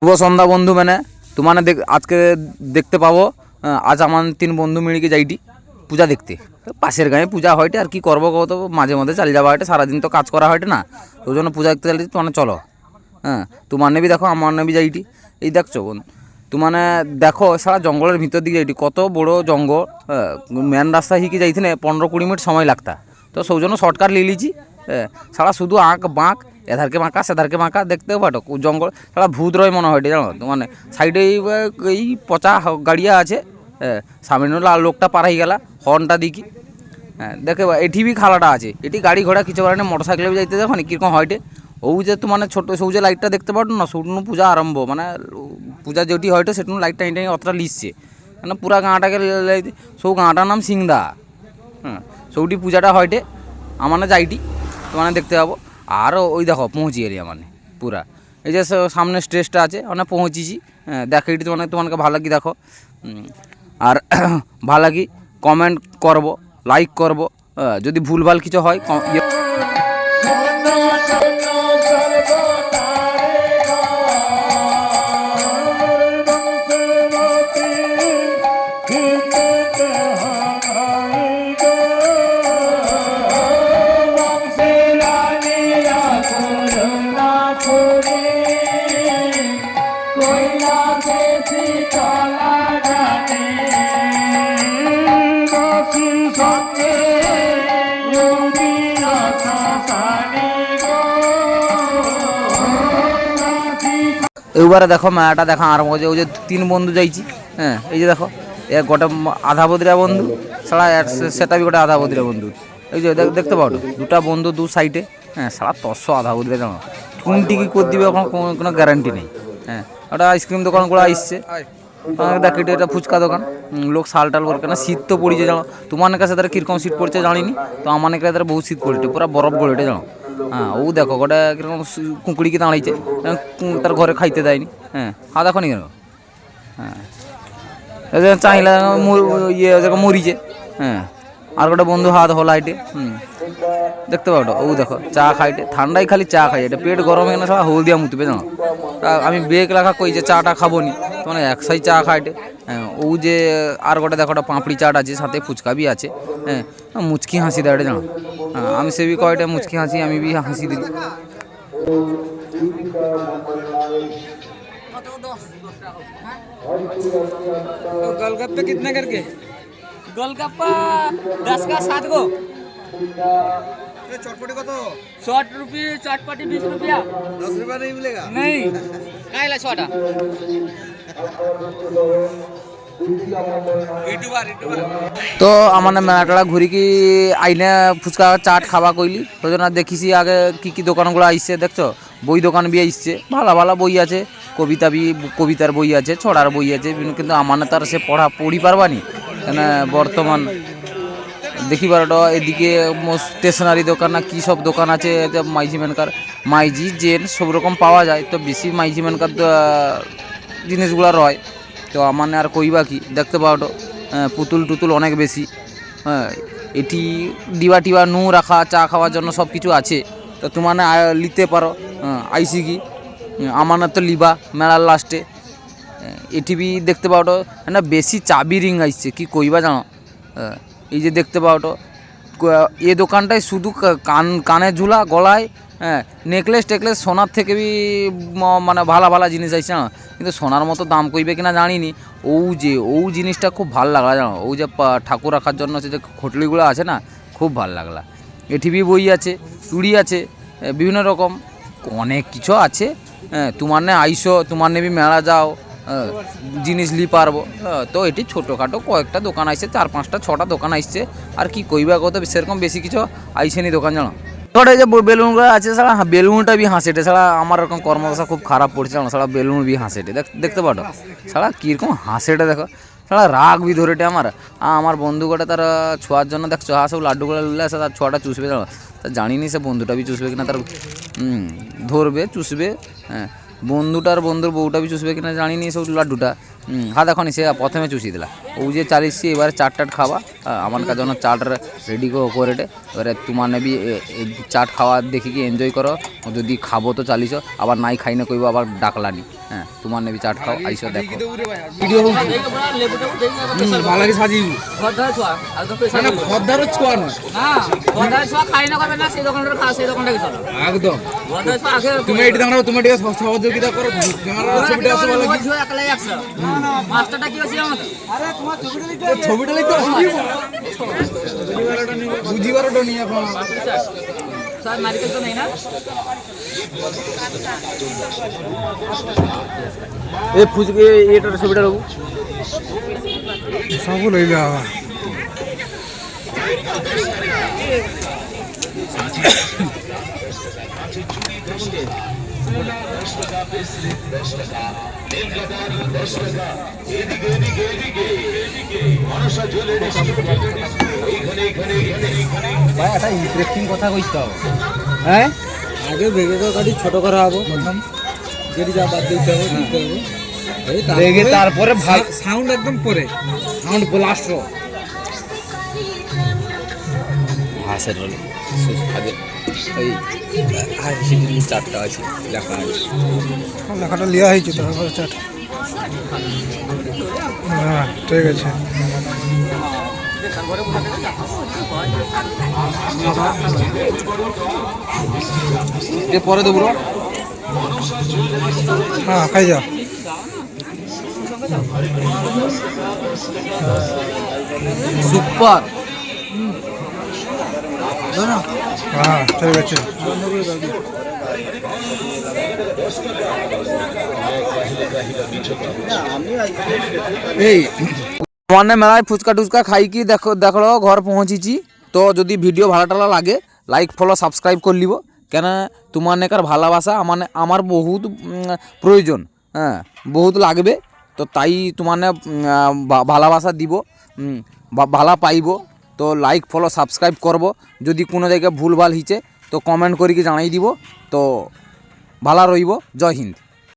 শুভ সন্ধ্যা বন্ধু মানে তোমানে আজকে দেখতে পাবো। আজ আমার 3 বন্ধু মিলিকে যাইটি পূজা দেখতে। পাশের গাঁয়ে পূজা হয়টে আর কি করবো কত, মাঝে মধ্যে চাল যাওয়া হয়টে, সারাদিন তো কাজ করা হয়টে না, ওই জন্য পূজা দেখতে চাইছি। তোমার চলো, হ্যাঁ তোমার নেবি দেখো, আমার নেবি যাইটি। এই দেখছো বোন, তোমানে দেখো সারা জঙ্গলের ভিতর দিকে যাইটি, কত বড় জঙ্গল। মেন রাস্তা হিকি যাইতে না 15-20 মিনিট সময় লাগতা, তো সেই জন্য শর্টকাট নিয়ে লিছি। সারা শুধু আঁক বাঁক, এধারকে বাঁকা সেধারকে বাঁকা, দেখতেও পাঠো জঙ্গল সারা ভূত রয় মনে হয় জানো তো। মানে সাইডে এই পচা গাড়িয়া আছে, সামনে লোকটা পার হয়ে গেলা হর্নটা দিকি। হ্যাঁ দেখে এটি বি খালাটা আছে, এটি গাড়ি ঘোড়া কিছু পারে না, মোটর সাইকেলে যাইতে দেখো না কীরকম হয়টে। ও যে তো মানে ছোটো সৌ যে লাইটটা দেখতে পারো না, সেটুকু পূজা আরম্ভ, মানে পূজা যেটি হয়তো সেটুকু লাইটটা এটাই অতটা লিসছে, মানে পুরা গাঁটাকে সৌ গাঁটার নাম সিংদা। হ্যাঁ সৌটি পূজাটা হয়টে আমার না যাইটি, তোমার দেখতে পাবো। আর ওই দেখো পৌঁছি এরিয়া মানে পুরা, এই যে সামনে স্টেজটা আছে মানে পৌঁছিছি। হ্যাঁ দেখো এটি তোমাকে ভালো লাগি দেখো। আর ভালো লাগি কমেন্ট করবো, লাইক করবো। যদি ভুলভাল কিছু হয় এবারে দেখো মেলাটা দেখা আর মজা। ওই যে 3 বন্ধু যাইছি, হ্যাঁ এই যে দেখো এক গোটা আধা বদিরা বন্ধু সারা, সেটা বি গোটা আধা বদিরা বন্ধু। এই যে দেখতে পাও দুটা বন্ধু দু সাইডে, হ্যাঁ সারা 100 আধা বদিরা জানো কোনটি কি করে দিবে এখন কোনো গ্যারান্টি নেই। হ্যাঁ ওটা আইসক্রিম দোকানগুলো আসছে, দেখ এটা ফুচকা দোকান, লোক শাল টাল করে, কেন শীত তো পড়েছে জানো। তোমার কাছে তারা কীরকম শীত পড়ছে জানিনি, তো আমার কাছে তারা বহু শীত পড়েছে, পুরো বরফ গড়েটে জানো। হ্যাঁ ও দেখো গোটা কীরকম কুঁকড়িকে দাঁড়াইছে, তার ঘরে খাইতে দেয়নি। হ্যাঁ হা দেখো নি কেন, হ্যাঁ চাইলে ইয়ে মরিছে। হ্যাঁ আর গোটা বন্ধু হাত হলাইটে, দেখতে পাও ও দেখো চা খাইটে, ঠান্ডায় খালি চা খাই, এটা পেট গরম হয়ে না সব হলদিয়া মুতবে জানো। আমি বেগ রাখা কই যে চাটা খাবো নি, তো মানে একসাই চা খাইটে। হ্যাঁ ও যে আর গোটা দেখো পাঁপড়ি চাট আছে, সাথে ফুচকা বি আছে। হ্যাঁ মুচকি হাসি দেয় জানো। হ্যাঁ আমি সে বি কয়টা মুচকি হাসি, আমি বি হাসি দিই। गोलगप्पे कितने करके? गोलगप्पा 10 का 7 गो। चटपटी कत? 60 रुपये चटपटी 20 रुपया। 10 रुपया नहीं मिलेगा? नहीं कायला छोटा তো আমার মেলাটা ঘুরি কি আইনে ফুচকা চাট খাওয়া কইলি, ওই জন্য দেখিছি আগে কি কি দোকানগুলো আসছে। দেখছো বই দোকান বি আসছে, ভালো ভালো বই আছে, কবিতার বই আছে, ছড়ার বই আছে, কিন্তু আমার তার সে পড়ি পারবানি কেন। বর্তমান দেখি বারোটা এদিকে স্টেশনারি দোকান না কী সব দোকান আছে, মাইজি মেনকার মাইজি জেন সব রকম পাওয়া যায়, তো বেশি মাইজি মেনকার জিনিসগুলো রয়। তো আমার আর কইবা কি, দেখতে পাও তো পুতুল টুতুল অনেক বেশি। হ্যাঁ এটি ডিবা টিবা নু রাখা, চা খাওয়ার জন্য সব কিছু আছে, তো তোমার নিতে পারো। আইসি কি আমার তো লিবা মেলার লাস্টে এটি বি দেখতে পাও তো না, বেশি চাবি রিং আসছে কি কইবা জানো। এই যে দেখতে পাও তো এ দোকানটায় শুধু কানে ঝুলা, গলায় হ্যাঁ নেকলেস টেকলেস, সোনার থেকে বি মানে ভালো ভালো জিনিস আসছে না, কিন্তু সোনার মতো দাম কইবে কিনা জানিনি। ও জিনিসটা খুব ভাল লাগলা জানো, ও যে ঠাকুর রাখার জন্য যে খটলিগুলো আছে না, খুব ভাল লাগলা। এটিভি বই আছে, চুড়ি আছে, বিভিন্ন রকম অনেক কিছু আছে। হ্যাঁ তোমার নে আইসো, তোমার নেবি মেলা যাও, জিনিস লি পারবো। তো এটি ছোটোখাটো কয়েকটা দোকান আসছে, 4-5টা 6টা দোকান আসছে, আর কি কইবা কত সেরকম বেশি কিছু আইসেনি দোকান জানো। তোর এই যে বেলুনগুলো আছে সারা, বেলুনটা বি হাসেটে সারা, আমার এরকম কর্মদশা খুব খারাপ পড়ছে জানো, সারা বেলুন বি হাসেটে দেখতে পাটো সারা কীরকম হাসেটে দেখো, সারা রাগ বি ধরেটে আমার বন্ধু গোটা তার ছোঁয়ার জন্য দেখছো সব লাড্ডুগুলো লুলে আসে, তার ছোঁয়াটা চুষবে জানো, তা জানিনি সে বন্ধুটা বি চুষবে কিনা, তার ধরবে চুষবে। হ্যাঁ বন্ধুটার বন্ধুর বউটা বি চুষবে কিনা জানিনি সব লাড্ডুটা, হ্যাঁ দেখনি সে প্রথমে চুষি দিলা ও যে চালিয়েছি এবারে চাট টাট খাওয়া আমার কাছে জন্য চাট রেডি করে রে এবারে তোমার নেবি চাট খাওয়া দেখি কি এনজয় করো যদি খাবো তো চালিছ আবার নাই খাই না কইব আবার ডাকলানি হ্যাঁ তোমার নেবি চাট খাও আইসো দেখো ভিডিও ভালো লাগে সাজি ঘরদার ছোয়া একদম পয়সা না খদ্দারও ছোয়া না না ঘরদার ছোয়া খাই না করবে না সেই দোকানটা খা সেই দোকানটাকে চলো একদম ঘরদার ছোয়া আগে তুমি এটি দাঁড়াও তুমি এটি সহযোগিতা করো ক্যামেরা ছবিটা আসে ভালো লাগে ছোয়া একলাই 100 মাস্টারটা কি আছে আমাদের আরে তোমার ছবিটা লিখতে বুঝিবারটা নিয়ে এখন স্যার নারিকেল তো নেই না এই ফুচকে এটার ছবিটা রাখো সবু লইলে আবার ভাই একটা ইন্টারেস্টিং কথা কইতে হবে হ্যাঁ আগে বেগে গাড়ি ছোট করা হবো প্রথম যেটি যা বাদ দিতে হবে বেগে তারপরে সাউন্ড একদম পরে সাউন্ড ব্লাস্ট হাসের রোলে আগে ওই সিটি চারটা আছে লেখা আছে লেখাটা লিয়া হয়েছে তারপরে চাট হ্যাঁ ঠিক আছে পরে দেবো হ্যাঁ খাই যা সুপার হ্যাঁ ঠিক আছে এই মানে মেলায় ফুচকা টুচকা খাই কি দেখো ঘর পৌঁছিছি তো যদি ভিডিও ভালো টালা লাগে লাইক ফলো সাবস্ক্রাইব করে লিব কেন তোমার নেকার ভালোবাসা আমার বহুত প্রয়োজন হ্যাঁ বহুত লাগবে তো তাই তোমার ভালোবাসা দিব ভালো পাইব তো লাইক ফলো সাবস্ক্রাইব করব যদি কোনো জায়গায় ভুলভাল হিচে তো কমেন্ট করি জানাই দিব তো ভালো রইব জয় হিন্দ।